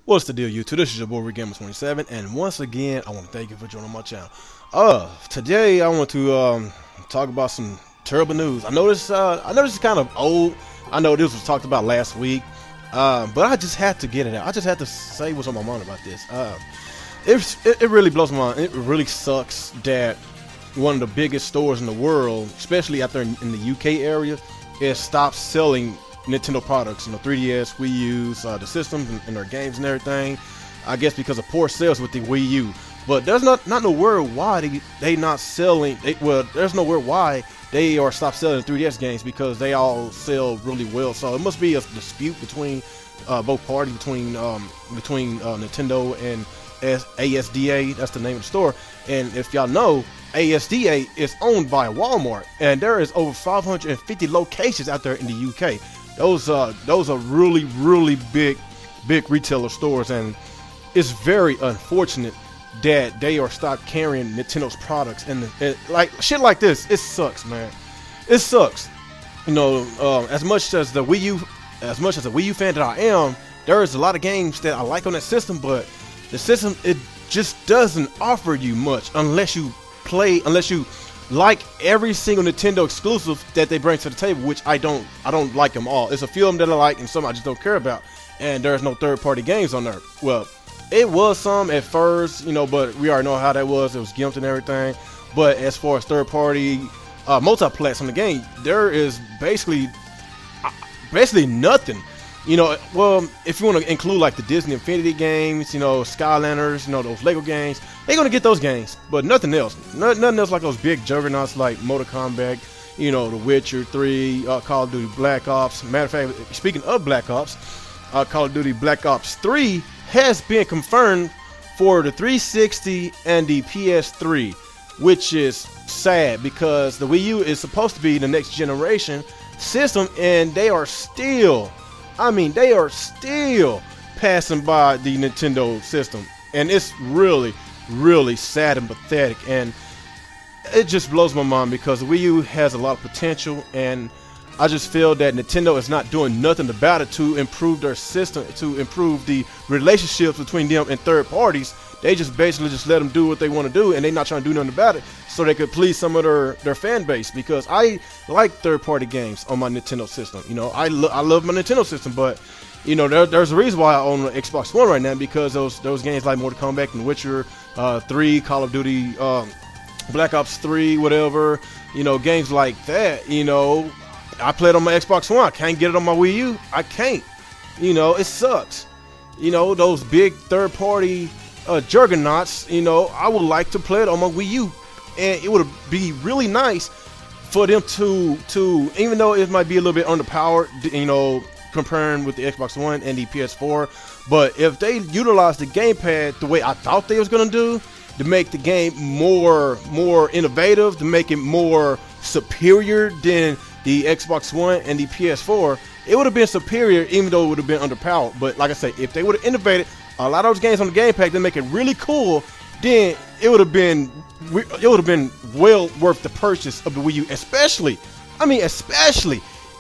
What's the deal, YouTube? This is your boy Gamer27, and once again, I want to thank you for joining my channel. Today I want to talk about some terrible news. I know this is kind of old. I know this was talked about last week, but I just had to get it out. I just had to say what's on my mind about this. It really blows my mind. It really sucks that one of the biggest stores in the world, especially out there in the UK area, is stopped selling Nintendo products, 3DS, Wii U's, the systems and their games and everything. I guess because of poor sales with the Wii U. But there's not no word why they not selling. There's no word why they are stopped selling 3DS games, because they all sell really well. So it must be a dispute between both parties, between Nintendo and ASDA. That's the name of the store. And if y'all know, ASDA is owned by Walmart, and there is over 550 locations out there in the UK. Those are really big retailer stores, and it's very unfortunate that they are stopped carrying Nintendo's products. And like shit like this, it sucks, man. It sucks. As much as a Wii U fan that I am, there is a lot of games that I like on that system, but the system, it just doesn't offer you much unless you like every single Nintendo exclusive that they bring to the table, which I don't like them all. There's a few of them that I like and some I just don't care about, and there's no third-party games on there. Well, it was some at first, but we already know how that was. It was gimped and everything. But as far as third-party multiplex on the game, there is basically nothing. Well, if you want to include like the Disney Infinity games, Skylanders, those Lego games, they're gonna get those games, but nothing else. Nothing else like those big juggernauts like Mortal Kombat, The Witcher 3, Call of Duty Black Ops. Matter of fact, speaking of Black Ops, Call of Duty Black Ops 3 has been confirmed for the 360 and the PS3, which is sad because the Wii U is supposed to be the next generation system, and they are still passing by the Nintendo system, and it's really sad and pathetic, and it just blows my mind because the Wii U has a lot of potential, and I just feel that Nintendo is not doing nothing about it to improve their system, to improve the relationships between them and third parties. They just basically just let them do what they want to do, and they're not trying to do nothing about it so they could please some of their fan base, because I like third-party games on my Nintendo system. I love my Nintendo system, but there's a reason why I own the Xbox One right now, because those games like Mortal Kombat and Witcher 3, Call of Duty Black Ops 3, whatever, games like that, I play it on my Xbox One. I can't get it on my Wii U. I can't. It sucks. Those big third-party juggernauts, I would like to play it on my Wii U, and it would be really nice for them to even though it might be a little bit underpowered, comparing with the Xbox One and the PS4, but if they utilize the gamepad the way I thought they was gonna do, to make the game more innovative, to make it more superior than the Xbox One and the PS4, it would have been superior, even though it would have been underpowered. But like I say, if they would have innovated a lot of those games on the gamepad to make it really cool, then it would have been well worth the purchase of the Wii U, especially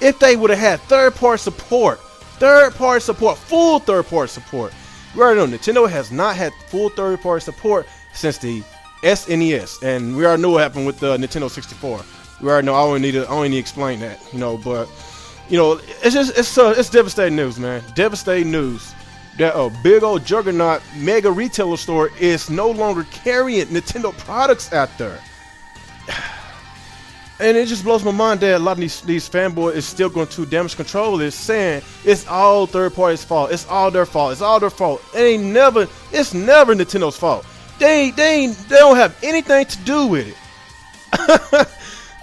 if they would have had third-party support, full third-party support. We already know Nintendo has not had full third-party support since the SNES, and we already know what happened with the Nintendo 64. We already know. I don't need to explain that, but it's devastating news, man. Devastating news that a big old juggernaut mega retailer store is no longer carrying Nintendo products out there. And it just blows my mind that a lot of these fanboys is still going to damage control this, saying it's all third parties' fault. It's all their fault. It's all their fault. It's never Nintendo's fault. They don't have anything to do with it.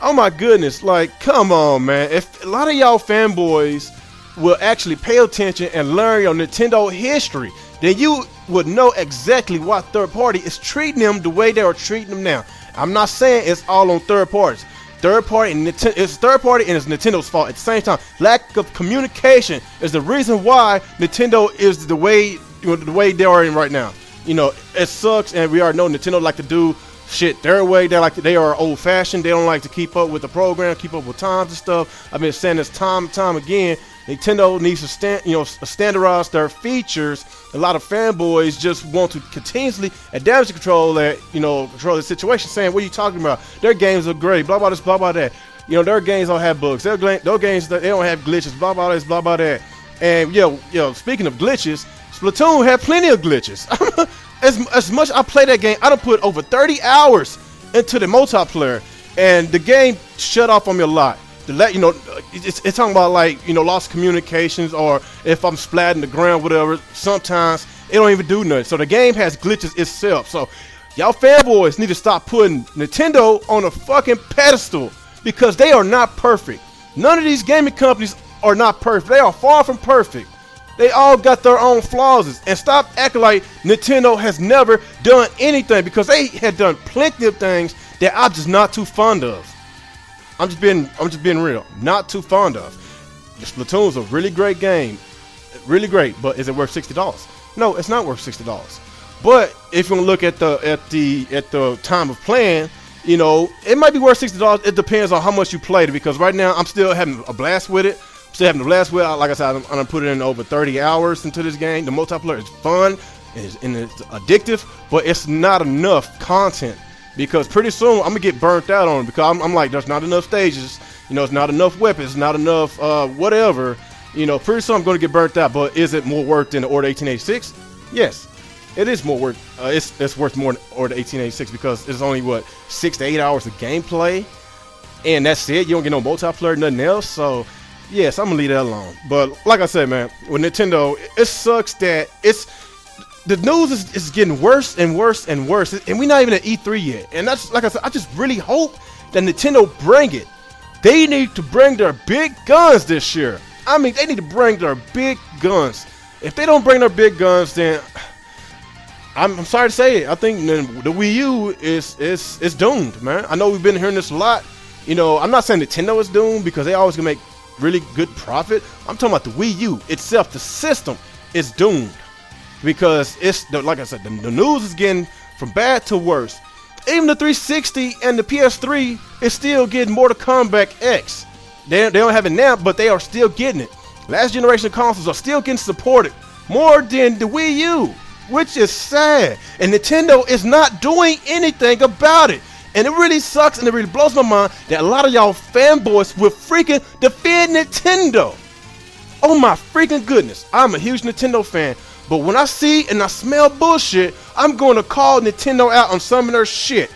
Oh my goodness, like, come on, man. If a lot of y'all fanboys will actually pay attention and learn your Nintendo history, then you would know exactly why third party is treating them the way they are treating them now. I'm not saying it's all on third parties. Third party and it's third party and it's Nintendo's fault at the same time. Lack of communication is the reason why Nintendo is the way they are in right now. It sucks, and we already know Nintendo like to do shit their way. They are old fashioned. They don't like to keep up with the program, keep up with times and stuff. I've been saying this time and time again. Nintendo needs to standardize their features. A lot of fanboys just want to continuously damage control that, control the situation, saying, "What are you talking about? Their games are great, blah blah this, blah blah that. Their games don't have bugs. Their games, they don't have glitches, blah blah this, blah blah that." And speaking of glitches, Splatoon had plenty of glitches. As much I play that game, I done put over 30 hours into the multiplayer, and the game shut off on me a lot. It's talking about lost communications, or if I'm splatting the ground, whatever. Sometimes it don't even do nothing. So the game has glitches itself. So y'all fanboys need to stop putting Nintendo on a fucking pedestal, because they are not perfect. None of these gaming companies are not perfect. They are far from perfect. They all got their own flaws. And stop acting like Nintendo has never done anything, because they had done plenty of things that I'm just not too fond of. I'm just being real. Not too fond of. Splatoon is a really great game. Really great, but is it worth $60? No, it's not worth $60. But if you want to look at the time of playing, it might be worth $60. It depends on how much you played it, because right now I'm still having a blast with it. Like I said, I'm gonna put in over 30 hours into this game. The multiplayer is fun and it's addictive, but it's not enough content, because pretty soon I'm gonna get burnt out on it, because I'm like, there's not enough stages, it's not enough weapons, not enough whatever. Pretty soon I'm gonna get burnt out. But is it more worth than the Order 1886? Yes, it is more worth. It's worth more than Order 1886, because it's only 6 to 8 hours of gameplay, and that's it. You don't get no multiplayer, nothing else. So yes, I'm gonna leave that alone. But like I said, man, with Nintendo, it sucks that the news is getting worse and worse and worse, and we're not even at E3 yet. And that's, like I said, I just really hope that Nintendo bring it. They need to bring their big guns this year. I mean, they need to bring their big guns. If they don't bring their big guns, then I'm sorry to say it, I think the Wii U is doomed, man. I know we've been hearing this a lot. I'm not saying Nintendo is doomed, because they always gonna make really good profit. I'm talking about the Wii U itself. The system is doomed, because like I said, the news is getting from bad to worse. Even the 360 and the PS3 is still getting Mortal Kombat X. They don't have it now, but they are still getting it. Last generation consoles are still getting supported more than the Wii U, which is sad. And Nintendo is not doing anything about it. And it really sucks, and it really blows my mind that a lot of y'all fanboys will freaking defend Nintendo. Oh my freaking goodness. I'm a huge Nintendo fan, but when I see and I smell bullshit, I'm going to call Nintendo out on some of their shit.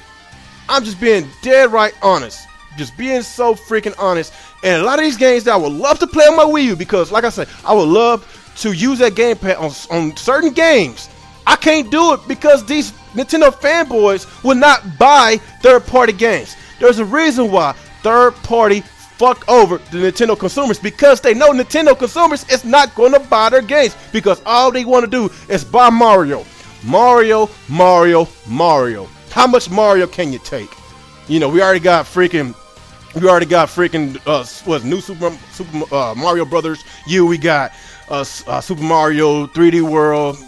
I'm just being dead right honest. Just being so freaking honest. And a lot of these games that I would love to play on my Wii U, because like I said, I would love to use that gamepad on certain games. I can't do it because these Nintendo fanboys will not buy third-party games. There's a reason why third-party fuck over the Nintendo consumers, because they know Nintendo consumers is not going to buy their games, because all they want to do is buy Mario. Mario, Mario, Mario. How much Mario can you take? We already got freaking new Super Mario Brothers U. We got Super Mario 3D World,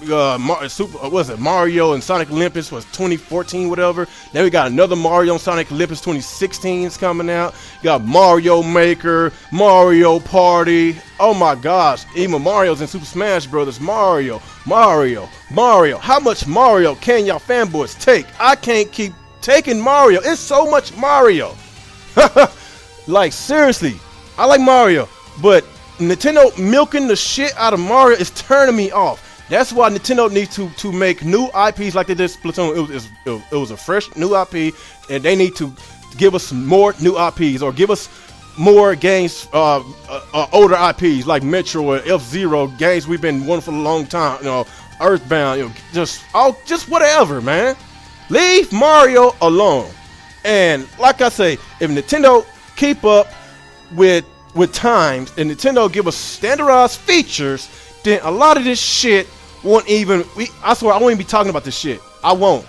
Mario and Sonic Olympus was 2014, whatever. Then we got another Mario and Sonic Olympus 2016 is coming out. You got Mario Maker, Mario Party. Oh my gosh, even Mario's in Super Smash Brothers. Mario. How much Mario can y'all fanboys take? I can't keep taking Mario. It's so much Mario. Like, seriously, I like Mario, but Nintendo milking the shit out of Mario is turning me off. That's why Nintendo needs to make new IPs like they did Splatoon. It was a fresh new IP, and they need to give us more new IPs, or give us more games, older IPs like Metro or F-Zero, games we've been wanting for a long time. Earthbound, just whatever, man. Leave Mario alone. And like I say, if Nintendo keep up with times, and Nintendo give us standardized features, then a lot of this shit won't even, I swear I won't even be talking about this shit. I won't,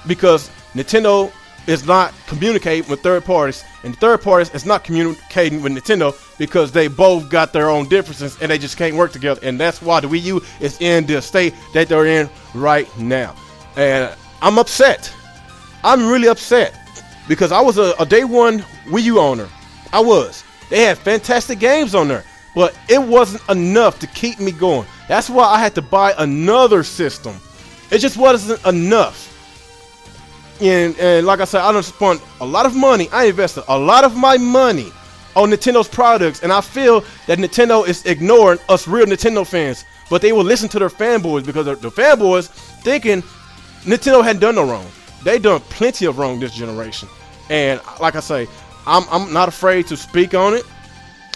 because Nintendo is not communicating with third parties, and third parties is not communicating with Nintendo, because they both got their own differences and they just can't work together. And that's why the Wii U is in the state that they're in right now. And I'm upset. I'm really upset, because I was a day one Wii U owner. I was. They had fantastic games on there, but it wasn't enough to keep me going. That's why I had to buy another system. It just wasn't enough. And like I said, I done spent a lot of money. I invested a lot of my money on Nintendo's products, and I feel that Nintendo is ignoring us real Nintendo fans. But they will listen to their fanboys, because the fanboys thinking Nintendo hadn't done no wrong. They done plenty of wrong this generation. And like I say, I'm not afraid to speak on it.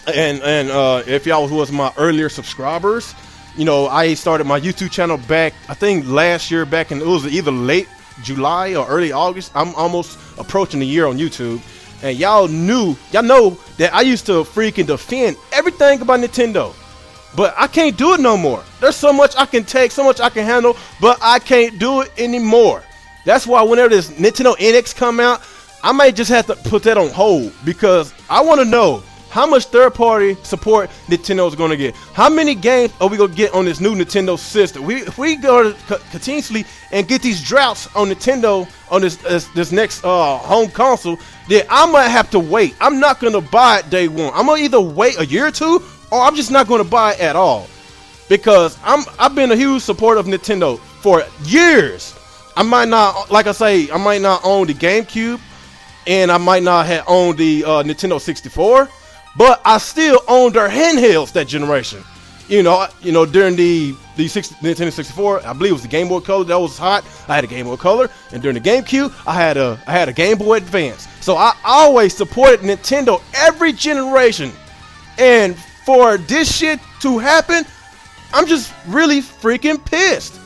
And if y'all who was my earlier subscribers, you know, I started my YouTube channel back, I think last year, back in, it was either late July or early August. I'm almost approaching a year on YouTube. And y'all know that I used to freaking defend everything about Nintendo. But I can't do it no more. There's so much I can take, so much I can handle, but I can't do it anymore. That's why whenever this Nintendo NX come out, I might just have to put that on hold, because I want to know how much third-party support Nintendo is going to get. How many games are we going to get on this new Nintendo system? If we go to continuously and get these droughts on Nintendo on this next home console, then I might have to wait. I'm not going to buy it day one. I'm going to either wait a year or two, or I'm just not going to buy it at all. Because I've been a huge supporter of Nintendo for years. I might not, like I say, I might not own the GameCube, and I might not have owned the Nintendo 64, but I still owned their handhelds that generation. You know, during the Nintendo 64, I believe it was the Game Boy Color that was hot. I had a Game Boy Color, and during the GameCube, I had a Game Boy Advance. So I always supported Nintendo every generation, and for this shit to happen, I'm just really freaking pissed.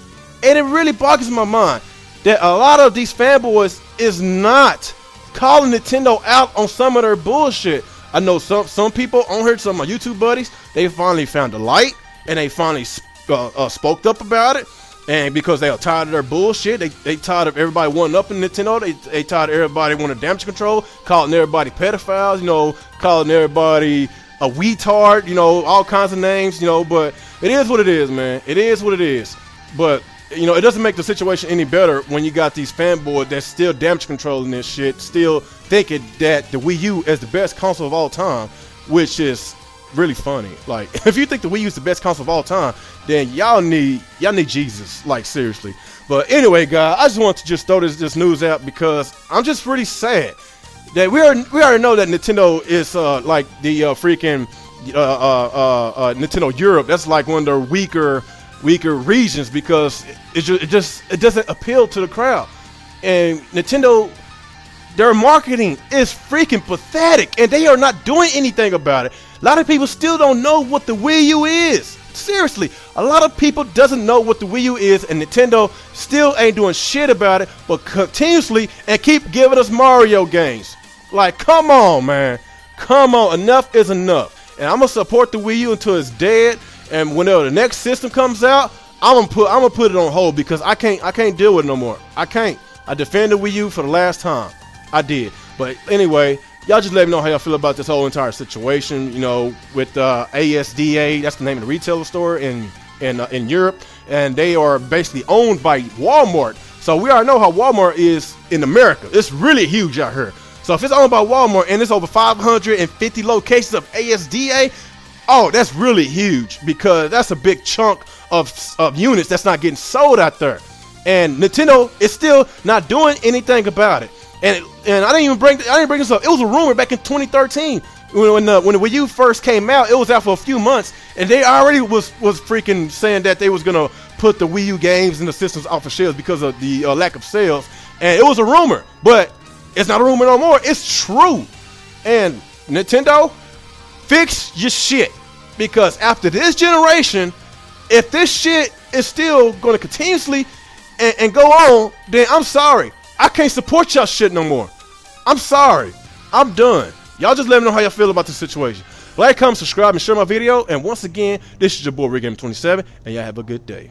And it really boggles my mind that a lot of these fanboys is not calling Nintendo out on some of their bullshit. I know some people on here, some of my YouTube buddies, they finally found the light, and they finally spoke up about it. And because they are tired of their bullshit, they tired of everybody wanting up in Nintendo. They tired of everybody wanting damage control, calling everybody pedophiles, you know, calling everybody a retard, you know, all kinds of names, you know. But it is what it is, man. It is what it is. But you know, it doesn't make the situation any better when you got these fanboys that's still damage controlling this shit, still thinking that the Wii U is the best console of all time, which is really funny. Like, if you think the Wii U is the best console of all time, then y'all need Jesus, like, seriously. But anyway, guys, I just want to just throw this news out, because I'm just really sad that we already know that Nintendo is like the freaking Nintendo Europe. That's like one of their weaker regions, because it doesn't appeal to the crowd. And Nintendo, their marketing is freaking pathetic, and they are not doing anything about it. A lot of people still don't know what the Wii U is. Seriously, a lot of people doesn't know what the Wii U is, and Nintendo still ain't doing shit about it, but continuously and keep giving us Mario games. Like, come on, man. Come on, enough is enough. And I'm gonna support the Wii U until it's dead. And whenever the next system comes out, I'm gonna put it on hold, because I can't deal with it no more. I can't. I defended Wii U for the last time. I did. But anyway, y'all just let me know how y'all feel about this whole entire situation. You know, with ASDA, that's the name of the retailer store in Europe, and they are basically owned by Walmart. So we already know how Walmart is in America. It's really huge out here. So if it's owned by Walmart and it's over 550 locations of ASDA, oh, that's really huge, because that's a big chunk of units that's not getting sold out there. And Nintendo is still not doing anything about it. And I didn't bring this up. It was a rumor back in 2013 when the Wii U first came out. It was out for a few months, and they already was freaking saying that they was gonna put the Wii U games and the systems off of shelves because of the lack of sales. And it was a rumor, but it's not a rumor no more. It's true. And Nintendo, fix your shit, because after this generation, if this shit is still going to continuously and go on, then I'm sorry, I can't support y'all shit no more. I'm sorry, I'm done. Y'all just let me know how y'all feel about this situation. Like, comment, subscribe, and share my video. And once again, this is your boy RANT 27, and y'all have a good day.